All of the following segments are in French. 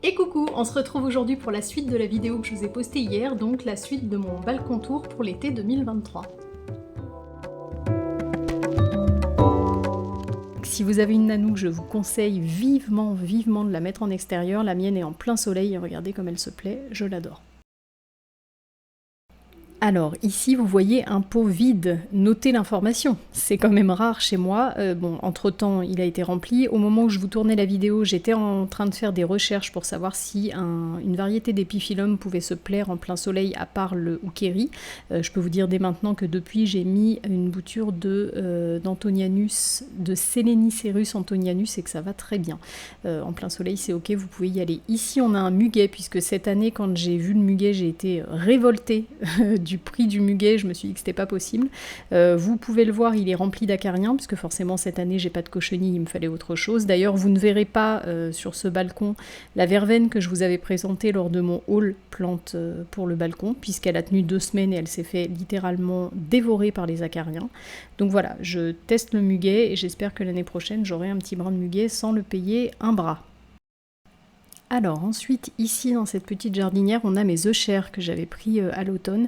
Et coucou, on se retrouve aujourd'hui pour la suite de la vidéo que je vous ai postée hier, donc la suite de mon balcon tour pour l'été 2023. Si vous avez une Nanook, je vous conseille vivement de la mettre en extérieur. La mienne est en plein soleil et regardez comme elle se plaît, je l'adore. Alors ici vous voyez un pot vide, notez l'information, c'est quand même rare chez moi, bon entre temps il a été rempli, au moment où je vous tournais la vidéo j'étais en train de faire des recherches pour savoir si une variété d'épiphyllum pouvait se plaire en plein soleil à part le Hookeri. Je peux vous dire dès maintenant que depuis j'ai mis une bouture d'Antonianus, de Selenicerus Antonianus et que ça va très bien. En plein soleil c'est ok, vous pouvez y aller. Ici on a un muguet puisque cette année quand j'ai vu le muguet j'ai été révoltée du prix du muguet, je me suis dit que c'était pas possible. Vous pouvez le voir, il est rempli d'acariens, puisque forcément cette année j'ai pas de cochenille, il me fallait autre chose. D'ailleurs, vous ne verrez pas sur ce balcon la verveine que je vous avais présentée lors de mon haul plante pour le balcon, puisqu'elle a tenu 2 semaines et elle s'est fait littéralement dévorer par les acariens. Donc voilà, je teste le muguet et j'espère que l'année prochaine j'aurai un petit brin de muguet sans le payer un bras. Alors ensuite, ici dans cette petite jardinière, on a mes euchères que j'avais pris à l'automne,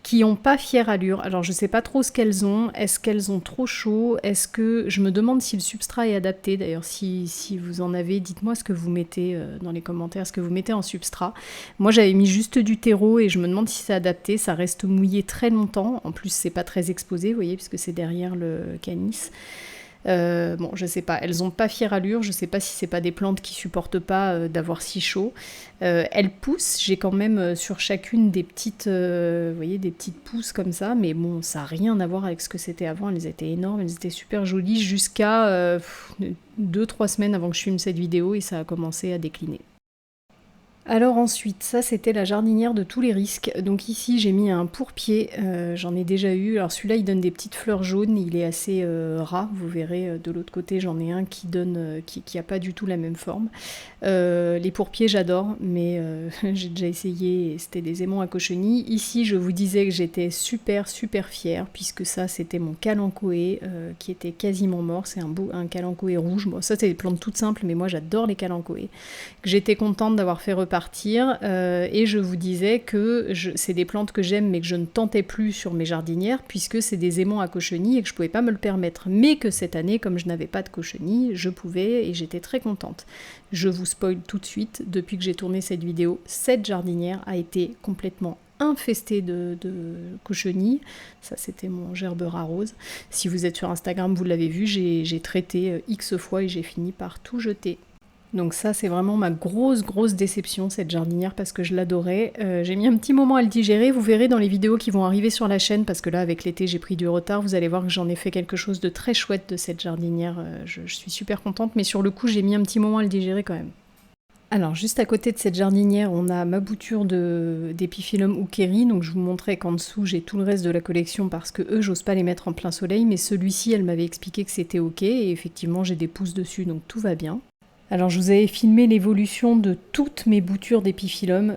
qui n'ont pas fière allure. Alors je sais pas trop ce qu'elles ont, est-ce qu'elles ont trop chaud, est-ce que... Je me demande si le substrat est adapté, d'ailleurs si vous en avez, dites-moi ce que vous mettez dans les commentaires, ce que vous mettez en substrat. Moi j'avais mis juste du terreau et je me demande si c'est adapté, ça reste mouillé très longtemps, en plus c'est pas très exposé, vous voyez, puisque c'est derrière le canis. Bon, je sais pas, elles ont pas fière allure, je sais pas si c'est pas des plantes qui supportent pas d'avoir si chaud. Elles poussent, j'ai quand même sur chacune des petites, vous voyez, des petites pousses comme ça, mais bon, ça n'a rien à voir avec ce que c'était avant, elles étaient énormes, elles étaient super jolies jusqu'à 2-3 semaines avant que je filme cette vidéo et ça a commencé à décliner. Alors ensuite, ça c'était la jardinière de tous les risques. Donc ici j'ai mis un pourpier, j'en ai déjà eu. Alors celui-là il donne des petites fleurs jaunes, il est assez ras. Vous verrez de l'autre côté j'en ai un qui donne, qui a pas du tout la même forme. Les pourpiers j'adore, mais j'ai déjà essayé et c'était des aimants à cochenille. Ici je vous disais que j'étais super fière puisque ça c'était mon kalanchoé qui était quasiment mort. C'est un kalanchoé rouge. Bon, ça c'est des plantes toutes simples, mais moi j'adore les kalanchoés. J'étais contente d'avoir fait repartir et je vous disais que c'est des plantes que j'aime mais que je ne tentais plus sur mes jardinières puisque c'est des aimants à cochenille et que je pouvais pas me le permettre, mais que cette année comme je n'avais pas de cochenille je pouvais et j'étais très contente. Je vous spoil tout de suite, depuis que j'ai tourné cette vidéo, cette jardinière a été complètement infestée de cochenilles. Ça c'était mon gerbera rose. Si vous êtes sur Instagram vous l'avez vu, j'ai traité X fois et j'ai fini par tout jeter. Donc ça c'est vraiment ma grosse déception cette jardinière parce que je l'adorais. J'ai mis un petit moment à le digérer, vous verrez dans les vidéos qui vont arriver sur la chaîne parce que là avec l'été j'ai pris du retard, vous allez voir que j'en ai fait quelque chose de très chouette de cette jardinière, je suis super contente mais sur le coup j'ai mis un petit moment à le digérer quand même. Alors juste à côté de cette jardinière on a ma bouture d'épiphyllum Hookeri, donc je vous montrais qu'en dessous j'ai tout le reste de la collection parce que eux j'ose pas les mettre en plein soleil mais celui-ci elle m'avait expliqué que c'était ok et effectivement j'ai des pousses dessus donc tout va bien. Alors je vous avais filmé l'évolution de toutes mes boutures d'épiphyllum,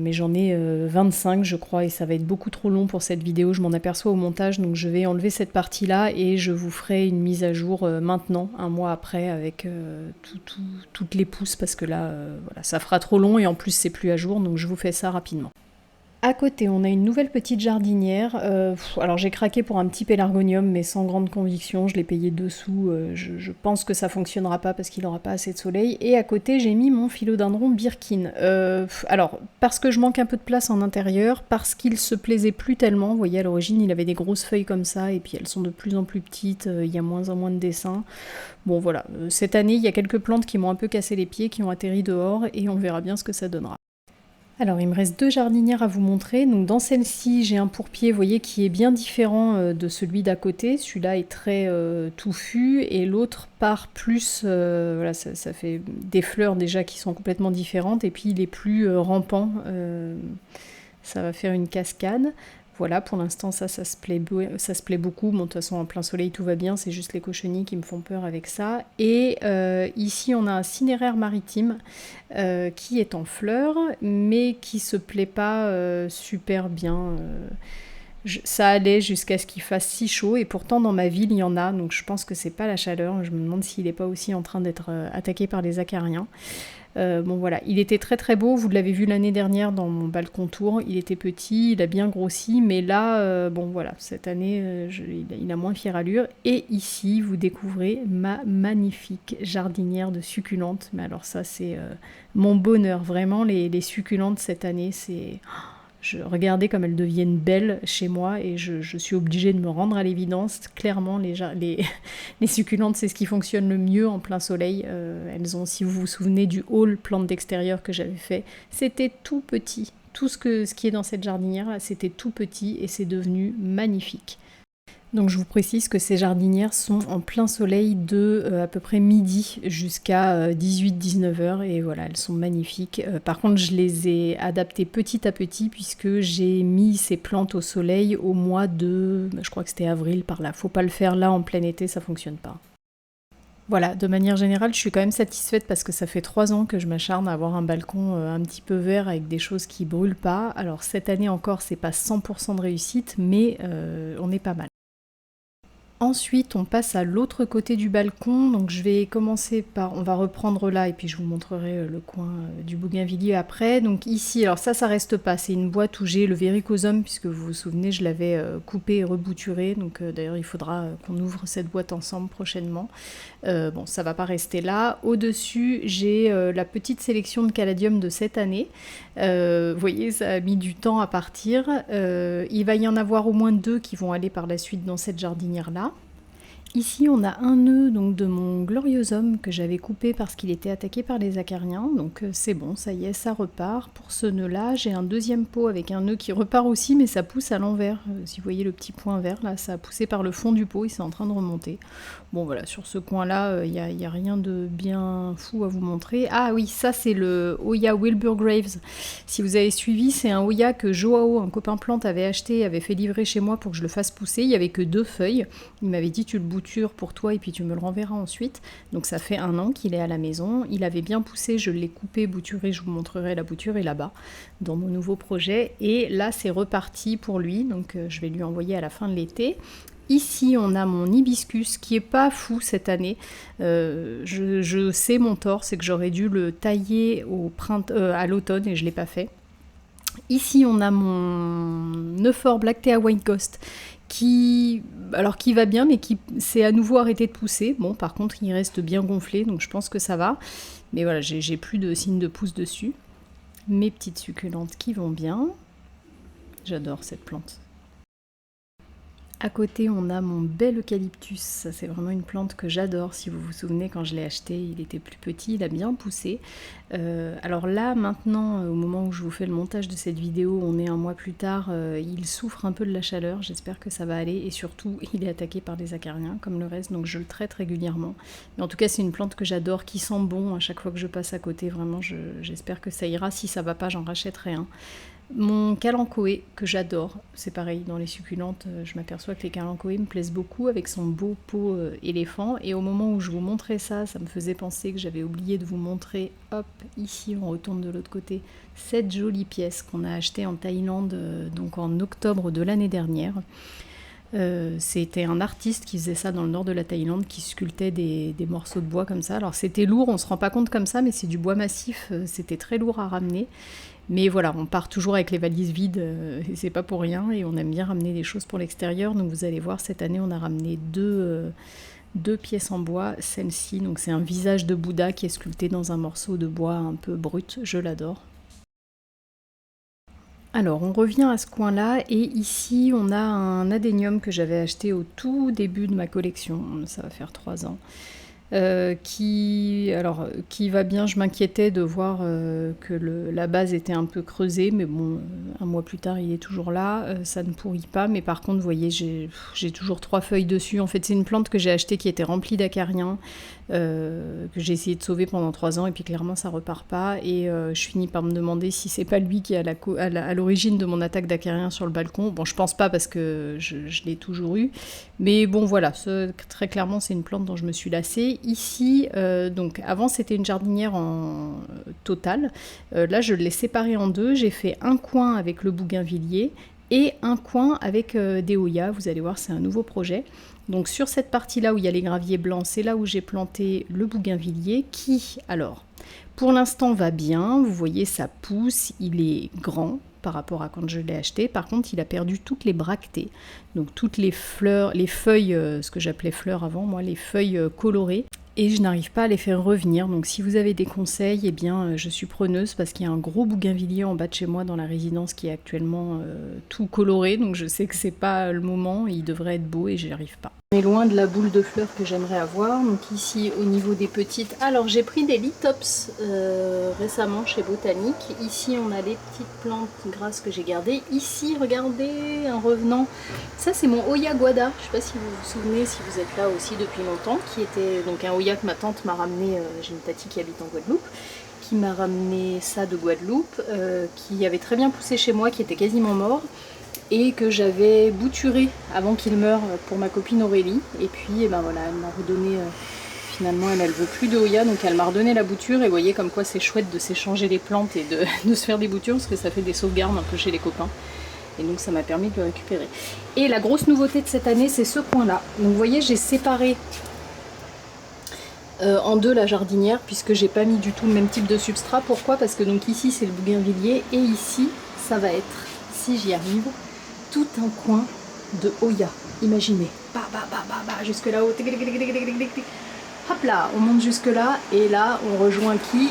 mais j'en ai 25 je crois et ça va être beaucoup trop long pour cette vidéo, je m'en aperçois au montage donc je vais enlever cette partie là et je vous ferai une mise à jour maintenant, un mois après avec toutes les pousses parce que là voilà, ça fera trop long et en plus c'est plus à jour donc je vous fais ça rapidement. À côté, on a une nouvelle petite jardinière. Alors j'ai craqué pour un petit pélargonium, mais sans grande conviction. Je l'ai payé 2 sous. Je pense que ça fonctionnera pas parce qu'il n'aura pas assez de soleil. Et à côté, j'ai mis mon philodendron Birkin. Alors, parce que je manque un peu de place en intérieur, parce qu'il se plaisait plus tellement. Vous voyez, à l'origine, il avait des grosses feuilles comme ça, et puis elles sont de plus en plus petites. Il y a moins en moins de dessins. Bon, voilà. Cette année, il y a quelques plantes qui m'ont un peu cassé les pieds, qui ont atterri dehors, et on verra bien ce que ça donnera. Alors il me reste 2 jardinières à vous montrer, donc dans celle-ci j'ai un pourpier, vous voyez, qui est bien différent de celui d'à côté, celui-là est très touffu et l'autre part plus, voilà, ça fait des fleurs déjà qui sont complètement différentes et puis il est plus rampant, ça va faire une cascade. Voilà, pour l'instant ça se plaît beaucoup. Bon, de toute façon en plein soleil tout va bien, c'est juste les cochenilles qui me font peur avec ça. Et ici on a un cinéraire maritime qui est en fleurs, mais qui se plaît pas super bien. Ça allait jusqu'à ce qu'il fasse si chaud, et pourtant dans ma ville il y en a, donc je pense que c'est pas la chaleur. Je me demande s'il n'est pas aussi en train d'être attaqué par les acariens. Bon voilà, il était très très beau, vous l'avez vu l'année dernière dans mon balcon tour, il était petit, il a bien grossi, mais là, bon voilà, cette année, il a moins fière allure. Et ici, vous découvrez ma magnifique jardinière de succulentes, mais alors ça c'est mon bonheur, vraiment, les succulentes cette année, c'est... Regardez comme elles deviennent belles chez moi et je suis obligée de me rendre à l'évidence. Clairement, les succulentes, c'est ce qui fonctionne le mieux en plein soleil. Elles ont, si vous vous souvenez du haul plante d'extérieur que j'avais fait, c'était tout petit. Tout ce qui est dans cette jardinière, c'était tout petit et c'est devenu magnifique. Donc je vous précise que ces jardinières sont en plein soleil de à peu près midi jusqu'à 18-19 heures et voilà, elles sont magnifiques. Par contre, je les ai adaptées petit à petit puisque j'ai mis ces plantes au soleil au mois de, je crois que c'était avril par là. Faut pas le faire là en plein été, ça fonctionne pas. Voilà, de manière générale, je suis quand même satisfaite parce que ça fait 3 ans que je m'acharne à avoir un balcon un petit peu vert avec des choses qui brûlent pas. Alors cette année encore, c'est pas 100% de réussite, mais on est pas mal. Ensuite, on passe à l'autre côté du balcon. Donc, je vais commencer par... On va reprendre là et puis je vous montrerai le coin du bougainvillier après. Donc ici, alors ça reste pas. C'est une boîte où j'ai le véricosum puisque vous vous souvenez, je l'avais coupé et rebouturé. Donc d'ailleurs, il faudra qu'on ouvre cette boîte ensemble prochainement. Bon, ça va pas rester là. Au-dessus, j'ai la petite sélection de caladium de cette année. Vous voyez, ça a mis du temps à partir. Il va y en avoir au moins 2 qui vont aller par la suite dans cette jardinière-là. Ici, on a un nœud donc, de mon gloriosum que j'avais coupé parce qu'il était attaqué par les acariens. Donc c'est bon, ça y est, ça repart. Pour ce nœud-là, j'ai un deuxième pot avec un nœud qui repart aussi, mais ça pousse à l'envers. Si vous voyez le petit point vert, là, ça a poussé par le fond du pot et c'est en train de remonter. Bon voilà, sur ce coin-là, il n'y a rien de bien fou à vous montrer. Ah oui, ça c'est le Hoya Wilbur Graves. Si vous avez suivi, c'est un Hoya que Joao, un copain plante, avait acheté, avait fait livrer chez moi pour que je le fasse pousser. Il n'y avait que 2 feuilles. Il m'avait dit tu le boutures pour toi et puis tu me le renverras ensuite. Donc ça fait 1 an qu'il est à la maison. Il avait bien poussé, je l'ai coupé, bouturé, je vous montrerai la bouture est là-bas dans mon nouveau projet. Et là c'est reparti pour lui, donc je vais lui envoyer à la fin de l'été. Ici, on a mon hibiscus qui est pas fou cette année. Je sais mon tort, c'est que j'aurais dû le tailler à l'automne et je l'ai pas fait. Ici, on a mon Euphor Blactea White Ghost qui va bien, mais qui s'est à nouveau arrêté de pousser. Bon, par contre, il reste bien gonflé, donc je pense que ça va. Mais voilà, j'ai plus de signes de pouce dessus. Mes petites succulentes qui vont bien. J'adore cette plante. À côté, on a mon bel eucalyptus. Ça, c'est vraiment une plante que j'adore. Si vous vous souvenez, quand je l'ai acheté, il était plus petit, il a bien poussé. Alors là, maintenant, au moment où je vous fais le montage de cette vidéo, on est 1 mois plus tard, il souffre un peu de la chaleur. J'espère que ça va aller. Et surtout, il est attaqué par des acariens, comme le reste, donc je le traite régulièrement. Mais en tout cas, c'est une plante que j'adore, qui sent bon à chaque fois que je passe à côté. Vraiment, j'espère que ça ira. Si ça va pas, j'en rachèterai un. Mon kalanchoé, que j'adore, c'est pareil, dans les succulentes, je m'aperçois que les kalanchoés me plaisent beaucoup avec son beau pot éléphant. Et au moment où je vous montrais ça, ça me faisait penser que j'avais oublié de vous montrer, hop, ici on retourne de l'autre côté, cette jolie pièce qu'on a achetée en Thaïlande, donc en octobre de l'année dernière. C'était un artiste qui faisait ça dans le nord de la Thaïlande, qui sculptait des morceaux de bois comme ça. Alors c'était lourd, on se rend pas compte comme ça, mais c'est du bois massif, c'était très lourd à ramener. Mais voilà, on part toujours avec les valises vides, et c'est pas pour rien, et on aime bien ramener des choses pour l'extérieur. Donc vous allez voir, cette année on a ramené deux pièces en bois, celle-ci, donc c'est un visage de Bouddha qui est sculpté dans un morceau de bois un peu brut, je l'adore. Alors on revient à ce coin-là, et ici on a un adénium que j'avais acheté au tout début de ma collection, ça va faire 3 ans. Qui va bien. Je m'inquiétais de voir que la base était un peu creusée, mais bon, 1 mois plus tard, il est toujours là, ça ne pourrit pas, mais par contre, vous voyez, j'ai toujours 3 feuilles dessus. En fait, c'est une plante que j'ai achetée qui était remplie d'acariens, que j'ai essayé de sauver pendant 3 ans, et puis clairement, ça repart pas, et je finis par me demander si c'est pas lui qui est à l'origine de mon attaque d'acariens sur le balcon. Bon, je pense pas, parce que je l'ai toujours eu, mais bon, voilà, très clairement, c'est une plante dont je me suis lassée. Ici, donc avant c'était une jardinière en totale, là je l'ai séparée en 2, j'ai fait un coin avec le bougainvillier et un coin avec des Hoya, vous allez voir c'est un nouveau projet. Donc sur cette partie là où il y a les graviers blancs, c'est là où j'ai planté le bougainvillier qui, alors, Pour l'instant va bien, vous voyez ça pousse, il est grand par rapport à quand je l'ai acheté. Par contre, il a perdu toutes les bractées, donc toutes les fleurs, les feuilles, ce que j'appelais fleurs avant, moi, les feuilles colorées. Et je n'arrive pas à les faire revenir. Donc si vous avez des conseils, eh bien je suis preneuse parce qu'il y a un gros bougainvillier en bas de chez moi dans la résidence qui est actuellement tout coloré. Donc je sais que c'est pas le moment, il devrait être beau et j'y arrive pas. On est loin de la boule de fleurs que j'aimerais avoir. Donc ici au niveau des petites, alors j'ai pris des lithops récemment chez Botanique. Ici on a les petites plantes grasses que j'ai gardées. Ici regardez un revenant. Ça c'est mon Hoya Guada. Je sais pas si vous vous souvenez, si vous êtes là aussi depuis longtemps, qui était donc un Hoya que ma tante m'a ramené. J'ai une tati qui habite en Guadeloupe, qui m'a ramené ça de Guadeloupe, qui avait très bien poussé chez moi, qui était quasiment mort, et que j'avais bouturé avant qu'il meure pour ma copine Aurélie. Et puis et ben voilà, elle m'a redonné, finalement elle veut plus de Hoya, donc elle m'a redonné la bouture. Et vous voyez comme quoi c'est chouette de s'échanger les plantes et de se faire des boutures, parce que ça fait des sauvegardes un peu chez les copains. Et donc ça m'a permis de le récupérer. Et la grosse nouveauté de cette année, c'est ce coin là. Donc vous voyez, j'ai séparé en deux la jardinière, puisque j'ai pas mis du tout le même type de substrat. Pourquoi? Parce que donc ici c'est le bougainvillier, et ici ça va être, si j'y arrive, tout un coin de Hoya. Imaginez, jusque là-haut, hop là, on monte jusque là, et là on rejoint qui?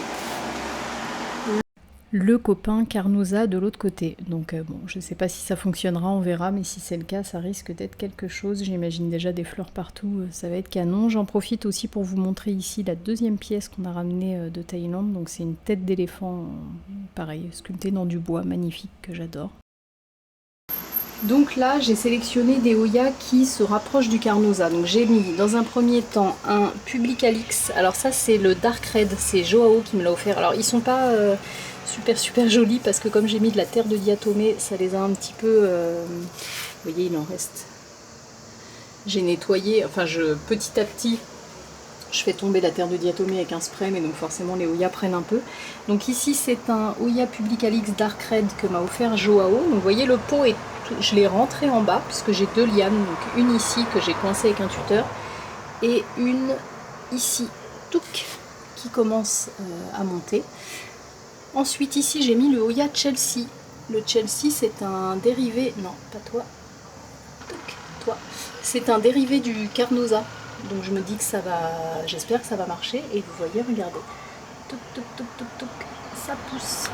Le copain Carnosa de l'autre côté. Donc bon, je sais pas si ça fonctionnera, on verra, mais si c'est le cas, ça risque d'être quelque chose. J'imagine déjà des fleurs partout, ça va être canon. J'en profite aussi pour vous montrer ici la deuxième pièce qu'on a ramenée de Thaïlande. Donc c'est une tête d'éléphant, pareil, sculptée dans du bois, magnifique, que j'adore. Donc là, j'ai sélectionné des Hoya qui se rapprochent du Carnosa. Donc j'ai mis dans un premier temps un Publicalix. Alors ça c'est le Dark Red, c'est Joao qui me l'a offert. Alors ils sont pas super jolis parce que comme j'ai mis de la terre de diatomée, ça les a un petit peu... vous voyez, il en reste. J'ai nettoyé, enfin petit à petit, je fais tomber la terre de diatomée avec un spray, mais donc forcément les Hoya prennent un peu. Donc ici c'est un Hoya Publicalix Dark Red que m'a offert Joao. Donc vous voyez, le pot est... Je l'ai rentré en bas puisque j'ai deux lianes, donc une ici que j'ai coincée avec un tuteur et une ici, touc, qui commence à monter. Ensuite ici j'ai mis le Hoya Chelsea. Le Chelsea c'est un dérivé, non pas toi, touc, toi, c'est un dérivé du Carnosa. Donc je me dis que ça va, j'espère que ça va marcher. Et vous voyez, regardez, touc, touc, touc, touc, touc, ça pousse.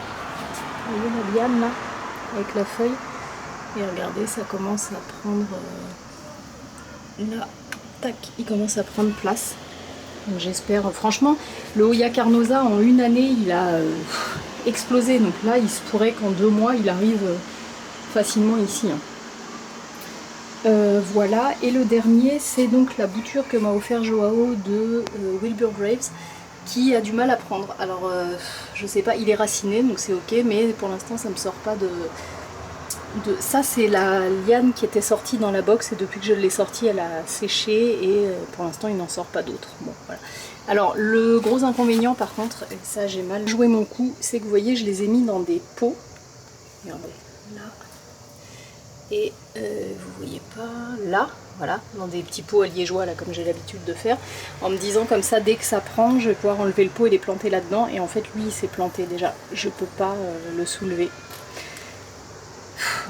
Vous voyez la liane là, avec la feuille. Et regardez, ça commence à prendre... là, tac, il commence à prendre place. Donc j'espère... Franchement, le Hoya Carnosa, en une année, il a explosé. Donc là, il se pourrait qu'en 2 mois, il arrive facilement ici. Voilà, et le dernier, c'est donc la bouture que m'a offert Joao de Wilbur Graves, qui a du mal à prendre. Alors, je sais pas, il est raciné, donc c'est ok, mais pour l'instant, ça me sort pas de... Ça c'est la liane qui était sortie dans la box et depuis que je l'ai sortie elle a séché et pour l'instant il n'en sort pas d'autres. Bon, voilà. Alors le gros inconvénient par contre, et ça j'ai mal joué mon coup, c'est que vous voyez je les ai mis dans des pots. Regardez, là. Et vous voyez pas, là, voilà, dans des petits pots à liégeois là comme j'ai l'habitude de faire, en me disant comme ça dès que ça prend je vais pouvoir enlever le pot et les planter là-dedans, et en fait lui il s'est planté déjà, je peux pas le soulever.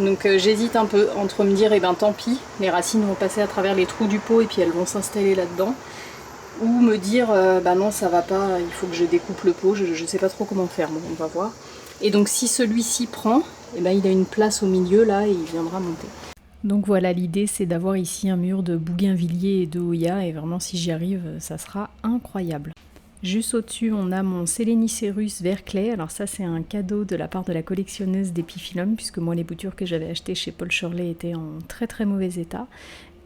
Donc j'hésite un peu entre me dire, eh ben tant pis, les racines vont passer à travers les trous du pot et puis elles vont s'installer là-dedans, ou me dire, bah non ça va pas, il faut que je découpe le pot, je sais pas trop comment faire, bon, on va voir. Et donc si celui-ci prend, eh ben, il a une place au milieu là et il viendra monter. Donc voilà, l'idée c'est d'avoir ici un mur de bougainvillier et de Hoya, et vraiment si j'y arrive, ça sera incroyable. Juste au-dessus, on a mon Selenicerus vert clay. Alors ça, c'est un cadeau de la part de la collectionneuse d'épiphyllum, puisque moi, les boutures que j'avais achetées chez Paul Shirley étaient en très mauvais état.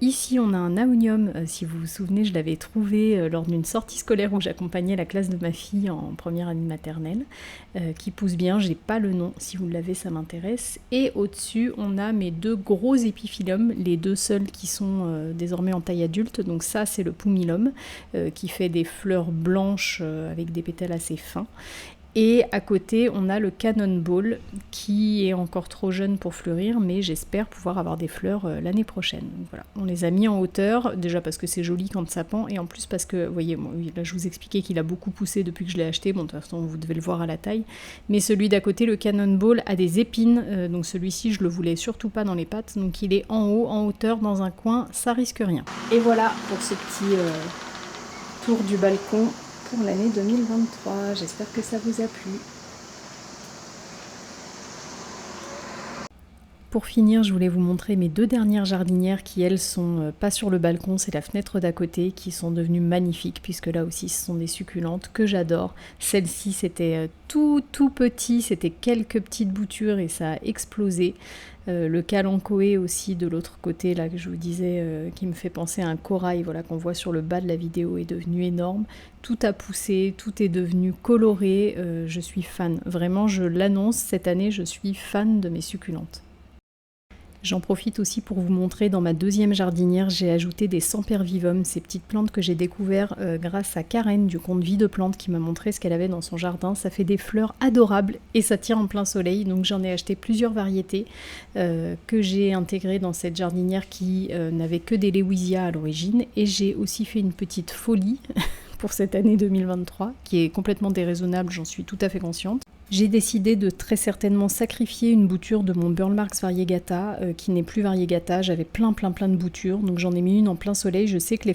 Ici, on a un aonium, si vous vous souvenez, je l'avais trouvé lors d'une sortie scolaire où j'accompagnais la classe de ma fille en première année de maternelle, qui pousse bien, j'ai pas le nom, si vous l'avez, ça m'intéresse. Et au-dessus, on a mes 2 gros épiphyllums, les 2 seuls qui sont désormais en taille adulte. Donc ça, c'est le pumilum, qui fait des fleurs blanches avec des pétales assez fins. Et à côté, on a le Cannonball qui est encore trop jeune pour fleurir, mais j'espère pouvoir avoir des fleurs l'année prochaine. Donc voilà, on les a mis en hauteur, déjà parce que c'est joli quand ça pend, et en plus parce que, vous voyez, bon, là je vous expliquais qu'il a beaucoup poussé depuis que je l'ai acheté, bon de toute façon vous devez le voir à la taille, mais celui d'à côté, le Cannonball, a des épines, donc celui-ci je le voulais surtout pas dans les pattes, donc il est en haut, en hauteur, dans un coin, ça risque rien. Et voilà pour ce petit tour du balcon pour l'année 2023, j'espère que ça vous a plu. Pour finir, je voulais vous montrer mes 2 dernières jardinières qui, elles, sont pas sur le balcon, c'est la fenêtre d'à côté, qui sont devenues magnifiques, puisque là aussi, ce sont des succulentes que j'adore. Celle-ci, c'était tout petit, c'était quelques petites boutures et ça a explosé. Le Kalanchoé aussi de l'autre côté, là, que je vous disais, qui me fait penser à un corail, voilà, qu'on voit sur le bas de la vidéo, est devenu énorme. Tout a poussé, tout est devenu coloré, je suis fan. Vraiment, je l'annonce, cette année, je suis fan de mes succulentes. J'en profite aussi pour vous montrer, dans ma 2e jardinière, j'ai ajouté des sempervivum, ces petites plantes que j'ai découvertes grâce à Karen du compte Vie de Plantes qui m'a montré ce qu'elle avait dans son jardin. Ça fait des fleurs adorables et ça tient en plein soleil, donc j'en ai acheté plusieurs variétés que j'ai intégrées dans cette jardinière qui n'avait que des Lewisia à l'origine, et j'ai aussi fait une petite folie pour cette année 2023 qui est complètement déraisonnable, j'en suis tout à fait consciente. J'ai décidé de très certainement sacrifier une bouture de mon Burle Marx variegata qui n'est plus variegata. J'avais plein de boutures, donc j'en ai mis une en plein soleil. Je sais que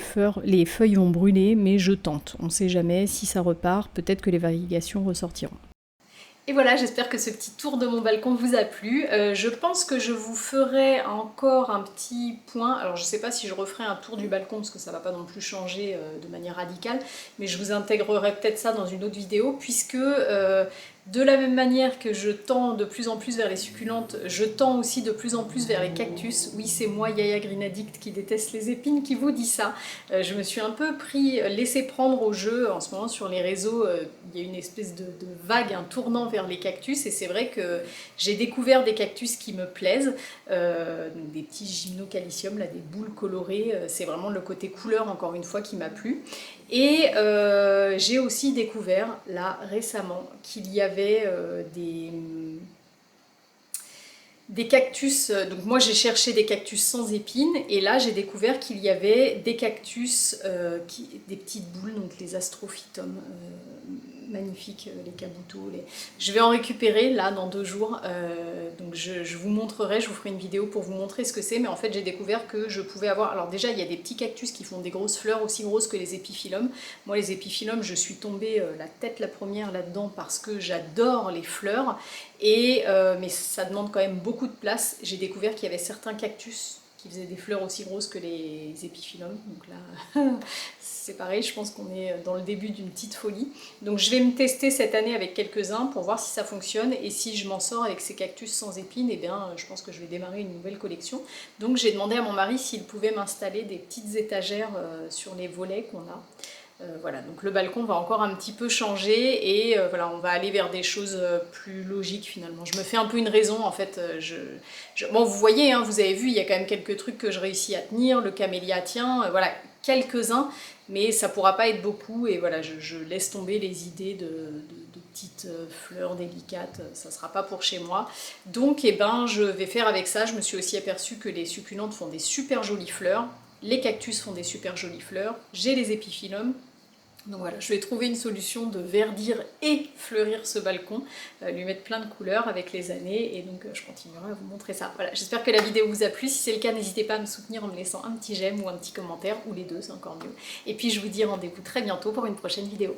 les feuilles vont brûler, mais je tente. On ne sait jamais, si ça repart, peut-être que les variegations ressortiront. Et voilà, j'espère que ce petit tour de mon balcon vous a plu. Je pense que je vous ferai encore un petit point. Alors je ne sais pas si je referai un tour du balcon parce que ça ne va pas non plus changer de manière radicale, mais je vous intégrerai peut-être ça dans une autre vidéo, puisque de la même manière que je tends de plus en plus vers les succulentes, je tends aussi de plus en plus vers les cactus. Oui, c'est moi, Yaya Green Addict, qui déteste les épines, qui vous dit ça. Je me suis un peu laissé prendre au jeu. En ce moment, sur les réseaux, il y a une espèce de vague, un tournant vers les cactus, et c'est vrai que j'ai découvert des cactus qui me plaisent, des petits gymnocalcium, là, des boules colorées. C'est vraiment le côté couleur, encore une fois, qui m'a plu. Et j'ai aussi découvert, là, récemment, qu'il y avait des cactus. Donc moi, j'ai cherché des cactus sans épines, et là, j'ai découvert qu'il y avait des cactus, des petites boules, donc les astrophytum, magnifiques, les kabuto. Je vais en récupérer là dans 2 jours, donc je vous montrerai, je vous ferai une vidéo pour vous montrer ce que c'est, mais en fait j'ai découvert que je pouvais avoir, alors déjà il y a des petits cactus qui font des grosses fleurs aussi grosses que les épiphyllums. Moi les épiphyllums, je suis tombée la tête la première là-dedans parce que j'adore les fleurs, mais ça demande quand même beaucoup de place. J'ai découvert qu'il y avait certains cactus qui faisaient des fleurs aussi grosses que les épiphyllums, donc là c'est pareil, je pense qu'on est dans le début d'une petite folie. Donc je vais me tester cette année avec quelques-uns pour voir si ça fonctionne, et si je m'en sors avec ces cactus sans épines, eh bien je pense que je vais démarrer une nouvelle collection. Donc j'ai demandé à mon mari s'il pouvait m'installer des petites étagères sur les volets qu'on a. Voilà, donc le balcon va encore un petit peu changer, et voilà, on va aller vers des choses plus logiques finalement. Je me fais un peu une raison en fait. Bon, vous voyez, hein, vous avez vu, il y a quand même quelques trucs que je réussis à tenir. Le camélia tient, voilà, quelques-uns, mais ça pourra pas être beaucoup, et voilà, je laisse tomber les idées de petites fleurs délicates, ça sera pas pour chez moi. Donc eh ben, je vais faire avec ça. Je me suis aussi aperçue que les succulentes font des super jolies fleurs, les cactus font des super jolies fleurs, j'ai les épiphyllums. Donc voilà, je vais trouver une solution de verdir et fleurir ce balcon, lui mettre plein de couleurs avec les années, et donc je continuerai à vous montrer ça. Voilà, j'espère que la vidéo vous a plu. Si c'est le cas, n'hésitez pas à me soutenir en me laissant un petit j'aime ou un petit commentaire, ou les deux, c'est encore mieux. Et puis je vous dis rendez-vous très bientôt pour une prochaine vidéo.